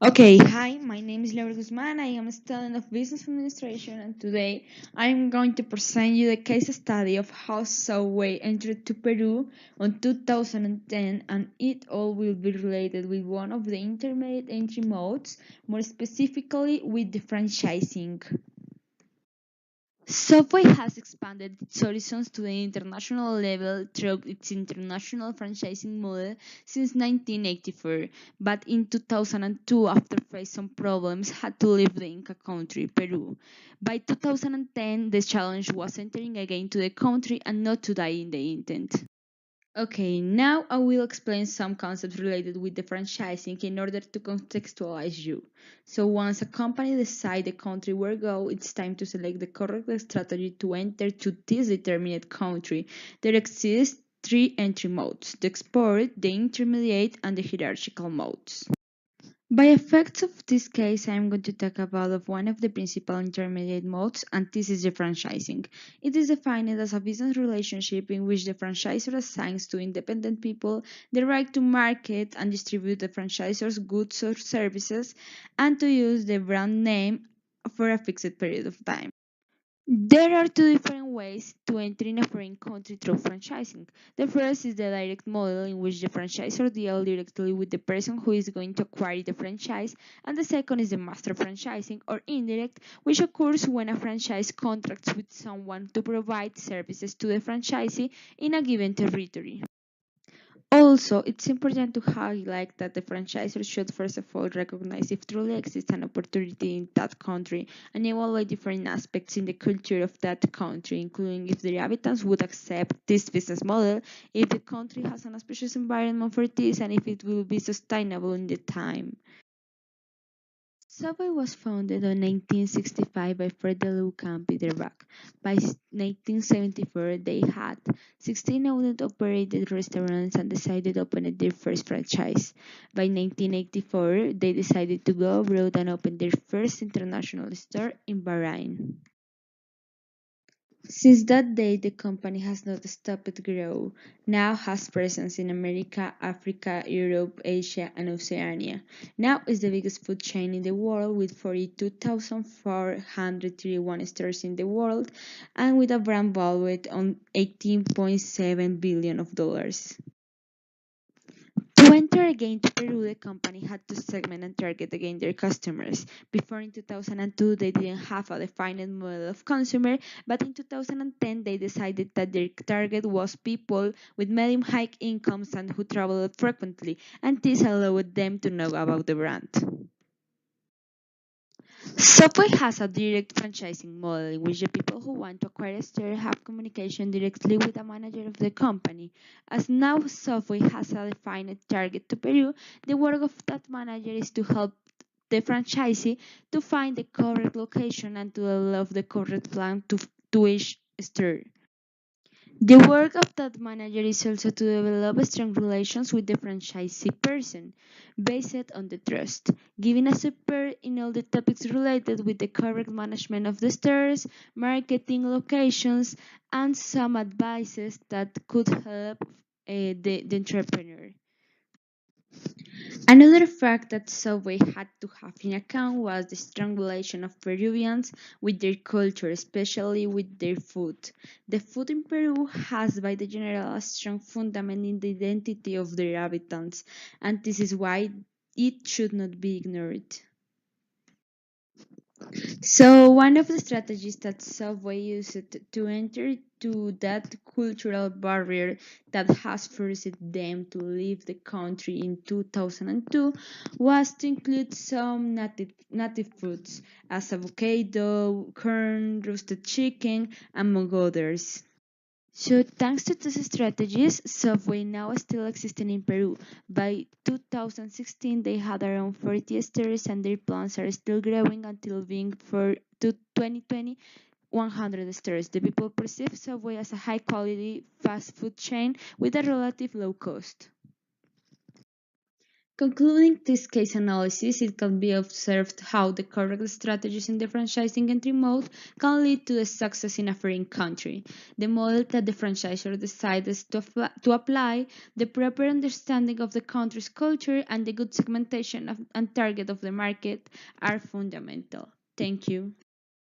Okay, hi, my name is Laura Guzman. I am a student of Business Administration, and today I am going to present you the case study of how Subway entered to Peru on 2010, and it all will be related with one of the intermediate entry modes, more specifically with the franchising. Subway has expanded its horizons to the international level through its international franchising model since 1984, but in 2002, after facing some problems, had to leave the Inca country, Peru. By 2010, the challenge was entering again to the country and not to die in the intent. Okay, now I will explain some concepts related with the franchising in order to contextualize you. So once a company decides the country where go, it's time to select the correct strategy to enter to this determined country. There exist three entry modes: the export, the intermediate, and the hierarchical modes. By effects of this case, I am going to talk about of one of the principal intermediate modes, and this is the franchising. It is defined as a business relationship in which the franchisor assigns to independent people the right to market and distribute the franchisor's goods or services and to use the brand name for a fixed period of time. There are two different ways to enter in a foreign country through franchising. The first is the direct model in which the franchisor deals directly with the person who is going to acquire the franchise, and the second is the master franchising or indirect, which occurs when a franchise contracts with someone to provide services to the franchisee in a given territory. Also, it's important to highlight that the franchisor should first of all recognize if truly exists an opportunity in that country and evaluate different aspects in the culture of that country, including if the inhabitants would accept this business model, if the country has an auspicious environment for this, and if it will be sustainable in the time. Subway was founded in 1965 by Fred DeLuca and Peter Buck. By 1974, they had 16 owned operated restaurants and decided to open their first franchise. By 1984, they decided to go abroad and open their first international store in Bahrain. Since that day, the company has not stopped grow. Now has presence in America, Africa, Europe, Asia, and Oceania. Now is the biggest food chain in the world with 42,431 stores in the world and with a brand valued on 18.7 billion of dollars. To enter again to Peru, the company had to segment and target again their customers. Before in 2002, they didn't have a defined model of consumer, but in 2010, they decided that their target was people with medium high incomes and who traveled frequently, and this allowed them to know about the brand. Subway has a direct franchising model in which the people who want to acquire a store have communication directly with the manager of the company. As now Subway has a defined target to Peru, the work of that manager is to help the franchisee to find the correct location and to develop the correct plan to each store. The work of that manager is also to develop strong relations with the franchisee person, based on the trust, giving a support in all the topics related with the correct management of the stores, marketing, locations, and some advices that could help the entrepreneur. Another fact that Subway had to have in account was the strong relation of Peruvians with their culture, especially with their food. The food in Peru has, by the general, a strong fundament in the identity of their inhabitants, and this is why it should not be ignored. So one of the strategies that Subway used to enter to that cultural barrier that has forced them to leave the country in 2002 was to include some native foods as avocado, corn, roasted chicken, among others. So, thanks to these strategies, Subway now still existing in Peru. By 2016, they had around 40 stores, and their plans are still growing until being for to 2020 100 stores. The people perceive Subway as a high quality fast food chain with a relative low cost. Concluding this case analysis, it can be observed how the correct strategies in the franchising entry mode can lead to the success in a foreign country. The model that the franchisor decides to apply, the proper understanding of the country's culture, and the good segmentation and target of the market are fundamental. Thank you.